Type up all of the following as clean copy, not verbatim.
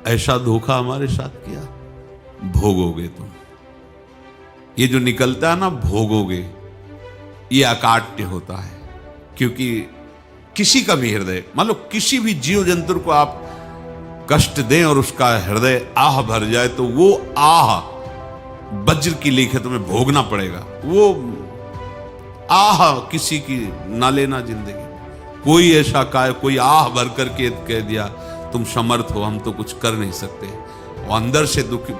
ऐसा धोखा हमारे साथ किया, भोगोगे तुम। ये जो निकलता है ना भोगोगे, ये अकाट्य होता है। क्योंकि किसी का भी हृदय, मान लो किसी भी जीव जंतु को आप कष्ट दें और उसका हृदय आह भर जाए, तो वो आह वज्र की लिखित में भोगना पड़ेगा। वो आह किसी की ना लेना जिंदगी। कोई ऐसा कोई आह भर करके कह दिया तुम समर्थ हो, हम तो कुछ कर नहीं सकते, और अंदर से दुखी,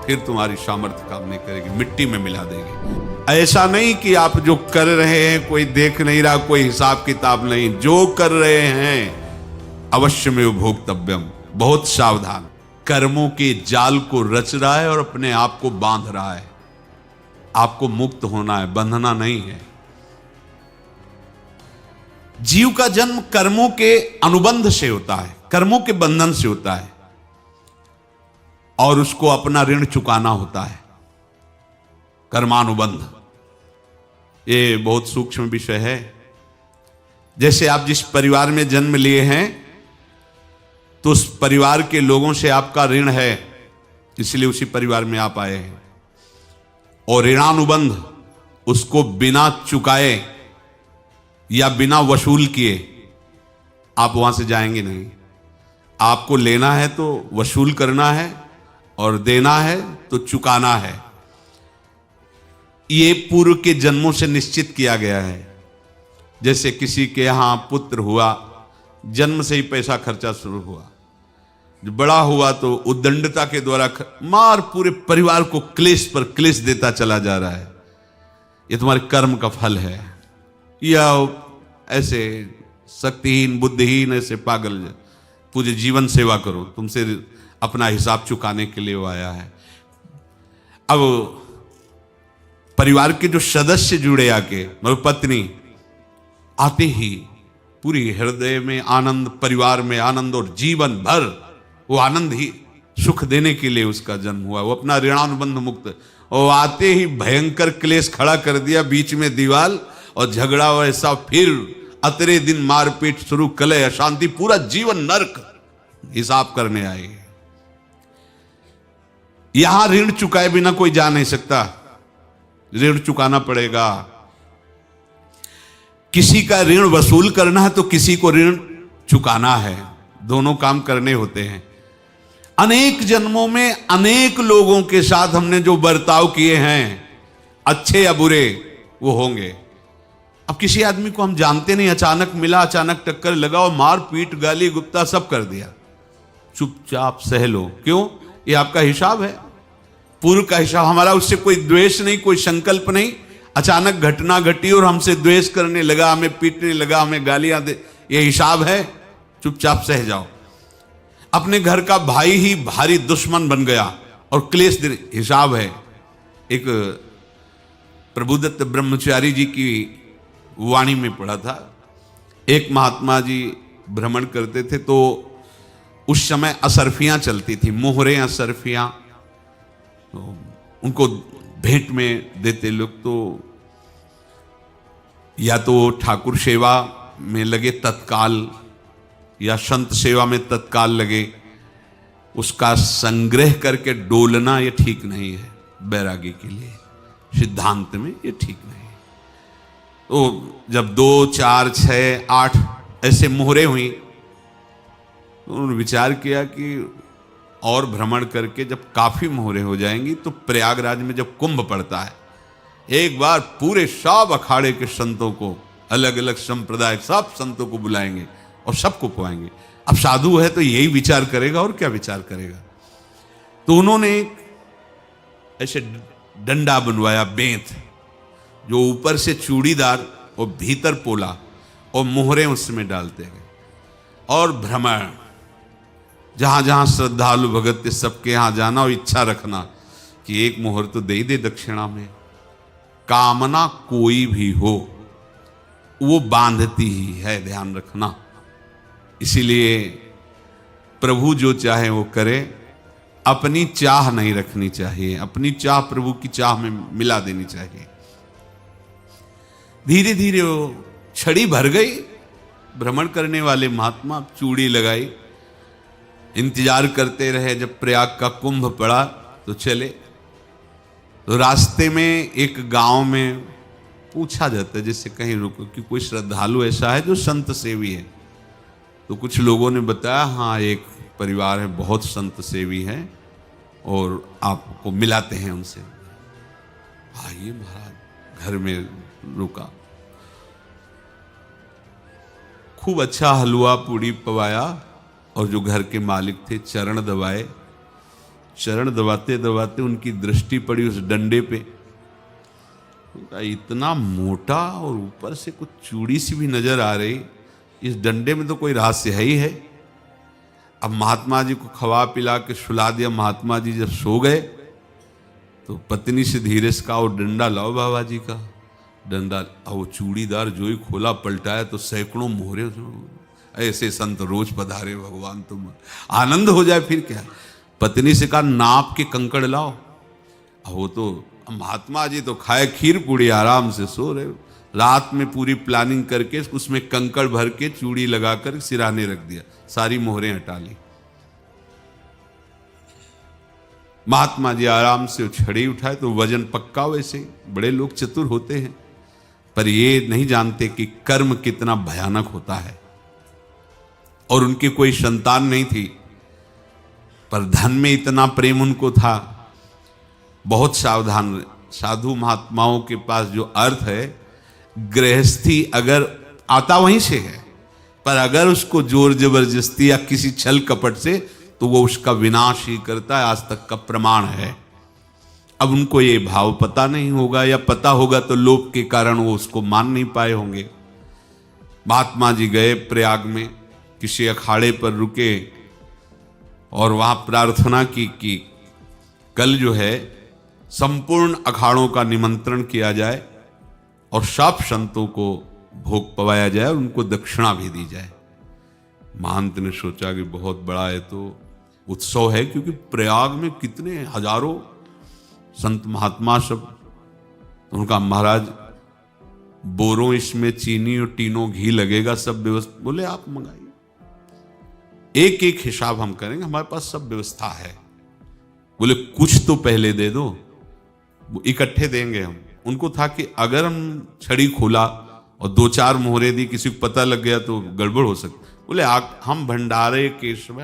फिर तुम्हारी सामर्थ्य काम नहीं करेगी, मिट्टी में मिला देगी। ऐसा नहीं कि आप जो कर रहे हैं कोई देख नहीं रहा, कोई हिसाब किताब नहीं, जो कर रहे हैं अवश्य में भोक्तव्यम। बहुत सावधान, कर्मों के जाल को रच रहा है और अपने आप को बांध रहा है। आपको मुक्त होना है, बंधना नहीं है। जीव का जन्म कर्मों के अनुबंध से होता है, कर्मों के बंधन से होता है, और उसको अपना ऋण चुकाना होता है। कर्मानुबंध ये बहुत सूक्ष्म विषय है। जैसे आप जिस परिवार में जन्म लिए हैं, तो उस परिवार के लोगों से आपका ऋण है, इसलिए उसी परिवार में आप आए हैं। और ऋणानुबंध, उसको बिना चुकाए या बिना वसूल किए आप वहां से जाएंगे नहीं। आपको लेना है तो वसूल करना है, और देना है तो चुकाना है। ये पूर्व के जन्मों से निश्चित किया गया है। जैसे किसी के यहां पुत्र हुआ, जन्म से ही पैसा खर्चा शुरू हुआ, जो बड़ा हुआ तो उद्दंडता के द्वारा मार पूरे परिवार को क्लेश पर क्लेश देता चला जा रहा है। ये तुम्हारे कर्म का फल है। या ऐसे शक्तिहीन बुद्धिहीन ऐसे पागल पूरे जीवन सेवा करो, तुमसे अपना हिसाब चुकाने के लिए वो आया है। अब परिवार के जो सदस्य जुड़े आके, मतलब पत्नी आते ही पूरी हृदय में आनंद, परिवार में आनंद, और जीवन भर वो आनंद ही सुख देने के लिए उसका जन्म हुआ। वो अपना ऋणानुबंध मुक्त, और आते ही भयंकर क्लेश खड़ा कर दिया, बीच में दीवाल और झगड़ा वैसा, फिर अतरे दिन मारपीट शुरू, कलह अशांति, पूरा जीवन नरक हिसाब करने आए। यहां ऋण चुकाए बिना कोई जा नहीं सकता, ऋण चुकाना पड़ेगा। किसी का ऋण वसूल करना है तो किसी को ऋण चुकाना है, दोनों काम करने होते हैं। अनेक जन्मों में अनेक लोगों के साथ हमने जो बर्ताव किए हैं, अच्छे या बुरे, वो होंगे। अब किसी आदमी को हम जानते नहीं, अचानक मिला, अचानक टक्कर लगा और मार पीट गाली गुप्ता सब कर दिया, चुपचाप सह लो। क्यों? ये आपका हिसाब है, पूर्व का हिसाब। हमारा उससे कोई द्वेष नहीं, कोई संकल्प नहीं। अचानक घटना घटी और हमसे द्वेष करने लगा, हमें पीटने लगा, हमें गालियां दे, ये हिसाब है, चुपचाप सह जाओ। अपने घर का भाई ही भारी दुश्मन बन गया और क्लेश, हिसाब है। एक प्रभुदत्त ब्रह्मचारी जी की वाणी में पढ़ा था, एक महात्मा जी भ्रमण करते थे, तो उस समय असरफियां चलती थी, मोहरें असरफियां, तो उनको भेंट में देते लोग। तो या तो ठाकुर सेवा में लगे तत्काल, या संत सेवा में तत्काल लगे, उसका संग्रह करके डोलना ये ठीक नहीं है बैरागी के लिए, सिद्धांत में ये ठीक नहीं है। तो जब 2, 4, 6, 8 ऐसे मोहरें हुई, तो उन्होंने विचार किया कि और भ्रमण करके जब काफी मोहरें हो जाएंगी तो प्रयागराज में जब कुंभ पड़ता है, एक बार पूरे सब अखाड़े के संतों को, अलग अलग संप्रदाय सब संतों को बुलाएंगे और सबको पुआएंगे। अब साधु है तो यही विचार करेगा, और क्या विचार करेगा। तो उन्होंने ऐसे डंडा बनवाया, बेंत, जो ऊपर से चूड़ीदार और भीतर पोला, और मोहरें उसमें डालते गए। और भ्रमण, जहां जहां श्रद्धालु भगत थे सबके यहां जाना और इच्छा रखना कि एक मोहर तो दे दे दक्षिणा में। कामना कोई भी हो वो बांधती ही है, ध्यान रखना। इसीलिए प्रभु जो चाहे वो करे, अपनी चाह नहीं रखनी चाहिए, अपनी चाह प्रभु की चाह में मिला देनी चाहिए। धीरे धीरे वो छड़ी भर गई, भ्रमण करने वाले महात्मा चूड़ी लगाई, इंतजार करते रहे। जब प्रयाग का कुंभ पड़ा तो चले। तो रास्ते में एक गांव में पूछा जाता है, जैसे कहीं रुको कि कोई श्रद्धालु ऐसा है जो संत सेवी है। तो कुछ लोगों ने बताया, हाँ एक परिवार है, बहुत संत सेवी है और आपको मिलाते हैं उनसे। आइए महाराज, घर में रुका, खूब अच्छा हलवा पूड़ी पवाया और जो घर के मालिक थे चरण दबाए। चरण दबाते दबाते उनकी दृष्टि पड़ी उस डंडे पे। इतना मोटा और ऊपर से कुछ चूड़ी सी भी नजर आ रही, इस डंडे में तो कोई रहस्य है ही है। अब महात्मा जी को खवा पिला के सुला दिया। महात्मा जी जब सो गए तो पत्नी से धीरे से कहा, वो डंडा लाओ बाबा जी का। डंडा, वो चूड़ीदार जो ही खोला पलटाया तो सैकड़ों मोहरे। ऐसे संत रोज पधारे भगवान, तुम आनंद हो जाए फिर क्या। पत्नी से कहा, नाप के कंकड़ लाओ। वो तो महात्मा जी तो खाए खीर पूड़ी, आराम से सो रहे। रात में पूरी प्लानिंग करके उसमें कंकड़ भर के चूड़ी लगाकर सिराने रख दिया, सारी मोहरें हटा ली। महात्मा जी आराम से छड़ी उठाए तो वजन पक्का। वैसे बड़े लोग चतुर होते हैं, पर ये नहीं जानते कि कर्म कितना भयानक होता है। और उनकी कोई संतान नहीं थी, पर धन में इतना प्रेम उनको था। बहुत सावधान। साधु महात्माओं के पास जो अर्थ है, गृहस्थी अगर आता वहीं से है, पर अगर उसको जोर जबरदस्ती या किसी छल कपट से, तो वो उसका विनाश ही करता है। आज तक का प्रमाण है। अब उनको ये भाव पता नहीं होगा, या पता होगा तो लोभ के कारण वो उसको मान नहीं पाए होंगे। महात्मा जी गए प्रयाग में, किसी अखाड़े पर रुके और वहां प्रार्थना की कि कल जो है संपूर्ण अखाड़ों का निमंत्रण किया जाए और सब संतों को भोग पवाया जाए और उनको दक्षिणा भी दी जाए। महंत ने सोचा कि बहुत बड़ा है तो उत्सव है, क्योंकि प्रयाग में कितने हजारों संत महात्मा सब। उनका महाराज बोरों इसमें चीनी और टीनों घी लगेगा, सब व्यवस्था। बोले आप मंगाइए, एक एक हिसाब हम करेंगे, हमारे पास सब व्यवस्था है। बोले कुछ तो पहले दे दो, इकट्ठे देंगे हम। उनको था कि अगर हम छड़ी खोला और दो चार मोहरे दी, किसी को पता लग गया तो गड़बड़ हो सकती। बोले हम भंडारे के समय